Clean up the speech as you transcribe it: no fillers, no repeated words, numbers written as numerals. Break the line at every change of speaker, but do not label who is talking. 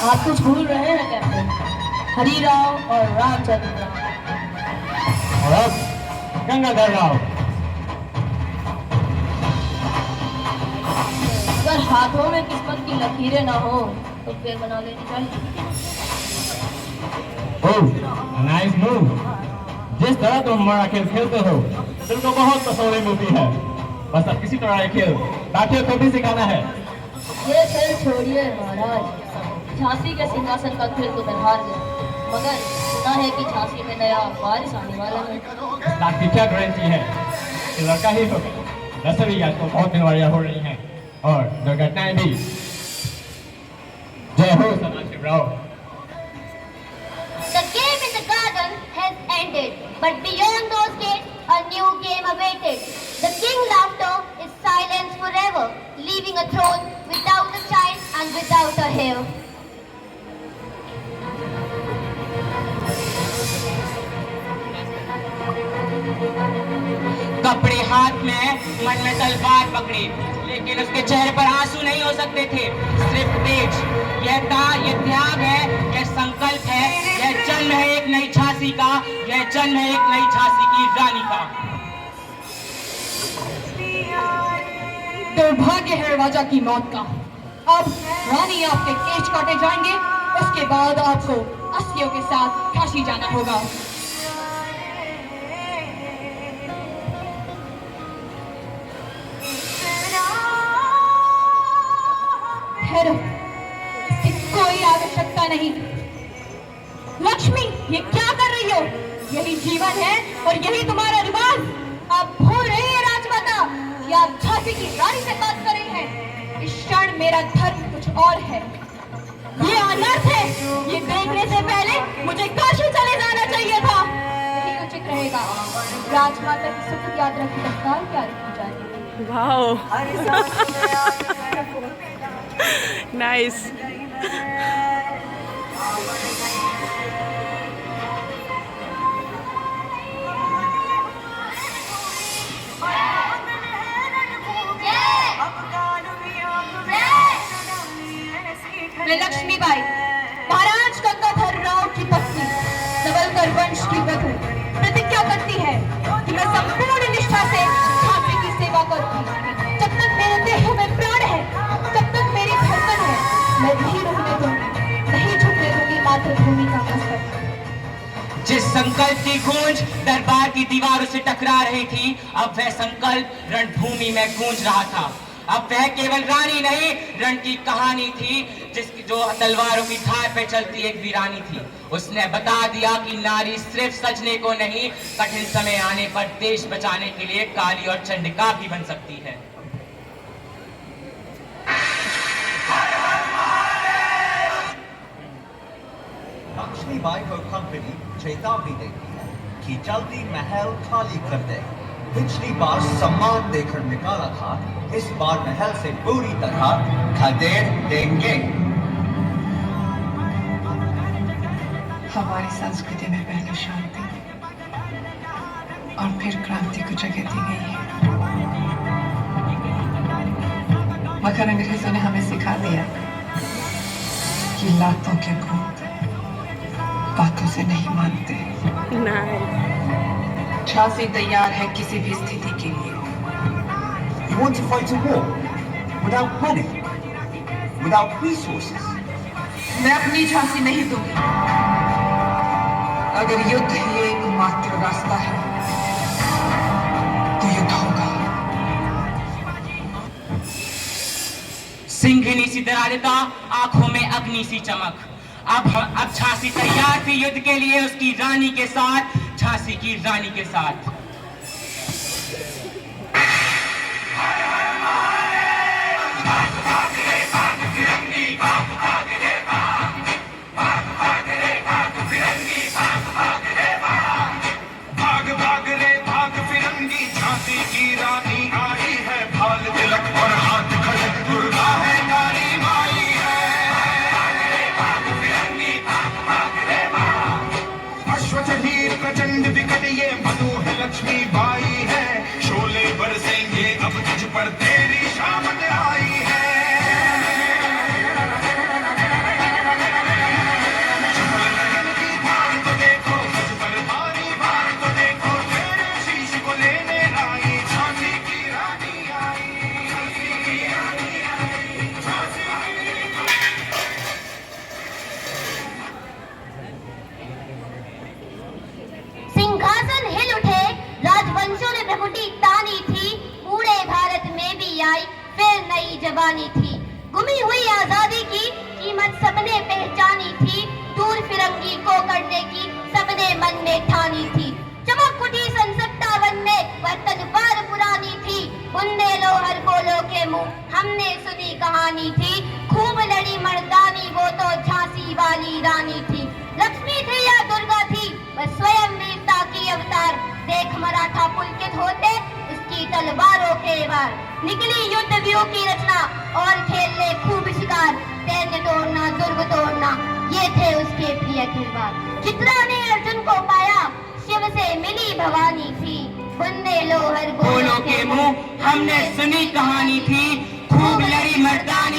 आप कुछ भूल रहे हैं कैप्टन। हरी राव और रामचंद्र राव।
और अब गंगाधर राव।
अगर हाथों में किस्मत की लकीरें ना हो तो फिर बना लेनी चाहिए।
ओह, नाइस मूव। जिस तरह तुम हमारा खेल खेलते हो दिल को बहुत तसल्ली मिलती है। बस अब किसी तरह खेल बाकी को भी सिखाना है।
ये खेल छोड़िए महाराज। झांसी के सिंहासन का खेल तो मैं हार गया, मगर सुना है कि झांसी में नया वारिस आने वाला है।
आपकी क्या गारंटी है कि लड़का ही होगा? वैसे भी आजकल बहुत बीमारियां हो रही हैं और दुर्घटनाएं भी। जय हो Sadashiv Rao.
The game in the garden has ended, but beyond those gates, a new game awaited. The king laughter is silence forever, leaving a throne without a child and without a heir.
कपड़े हाथ में, मन में तलवार पकड़ी, लेकिन उसके चेहरे पर आंसू नहीं हो सकते थे, सिर्फ तेज। यह त्याग है, यह संकल्प है, यह जन्म है एक नई झांसी का, यह जन्म है एक नई झांसी की रानी का।
दुर्भाग्य है राजा की मौत का। अब रानी आपके केश काटे जाएंगे, उसके बाद आपको अस्थियों के साथ काशी जाना होगा। ठहरो, इसकी कोई आवश्यकता नहीं। लक्ष्मी, ये क्या कर रही हो? यही जीवन है और यही तुम्हारा रिवाज। आप भूल रही हैं राजमाता कि आप झांसी की रानी से बात कर रही हैं। इस क्षण मेरा धर्म कुछ और है। ये अनर्थ है। ये देखने से पहले मुझे काशी चले जाना चाहिए था। यही उचित रहेगा। राजमाता की सुखद यात्रा की तत्काल क्या रखी जाए।
Wow. Nice.
मैं लक्ष्मीबाई, महाराज गंगाधर राव की पत्नी, नवलकर वंश की वधू, प्रतिज्ञा करती है कि मैं संपूर्ण निष्ठा से झांसी की सेवा करूंगी। जब तक मेरे देह में प्राण है, जब तक मेरी धड़कन है, मैं नहीं रुकने दूंगी, नहीं झुकने दूंगी मातृभूमि का मस्तक।
जिस संकल्प की गूंज दरबार की दीवारों से टकरा रही थी, अब वह संकल्प रणभूमि में गूंज रहा था। अब वह केवल रानी नहीं, रण की कहानी थी, जो तलवारों की धार पे चलती एक वीरानी थी। उसने बता दिया कि नारी सिर्फ सजने को नहीं, कठिन समय आने पर देश बचाने के लिए काली और चंडिका भी बन सकती है।
लक्ष्मीबाई को कंपनी चेतावनी देती है कि जल्दी महल खाली कर दे। पिछली बार सम्मान देकर निकाला था, इस बार महल से पूरी तरह खदेड़ देंगे।
हमारी संस्कृति में पहले शांति और फिर क्रांति को जगह दी गई है, मगर अंग्रेजों ने हमें सिखा दिया कि लातों के भूत बातों से नहीं मानते। झांसी तैयार है किसी भी स्थिति के लिए।
You want to fight a war without money, without resources?
मैं अपनी झांसी नहीं दूंगी। अगर युद्ध ही एकमात्र रास्ता है तो युद्ध होगा।
सिंघनी सी दरारिता, आंखों में अग्नि सी चमक। अब झांसी तैयार थी युद्ध के लिए, उसकी रानी के साथ, झांसी की रानी के साथ।
गुमी हुई आजादी की कीमत सबने पहचानी थी, दूर फिरंगी को करने की सबने मन में ठानी थी। चमक उठी सन 57 में वह तलवार पुरानी थी, बुंदेलखंड बोलो के मुंह हमने सुनी कहानी थी। खूब लड़ी मर्दानी वो तो झांसी वाली रानी थी। लक्ष्मी थी या दुर्गा थी वह स्वयं वीरता की अवतार, देख मराठा पुलकित होते उसकी तलवारों के वार। निकली युद्ध व्यूह की रचना और खेल ले खूब शिकार, सैन्य तोड़ना दुर्ग तोड़ना ये थे उसके प्रिय किरदार। चित्रा ने अर्जुन को पाया शिव से मिली भवानी थी, बुंदेलखंड
बोलो के मुंह हमने सुनी कहानी थी। खूब लड़ी मर्दानी